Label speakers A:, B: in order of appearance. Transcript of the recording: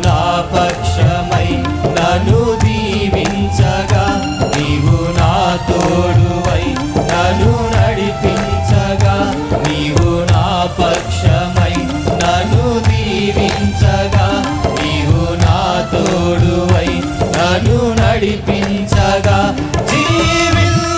A: నా పక్షమై నన్ను దీవించగా, నీవు నా తోడువై నన్ను నడిపించగా, నీవు నా పక్షమై నన్ను దీవించగా, నీవు నా తోడువై నన్ను నడిపించగా, జీవించగా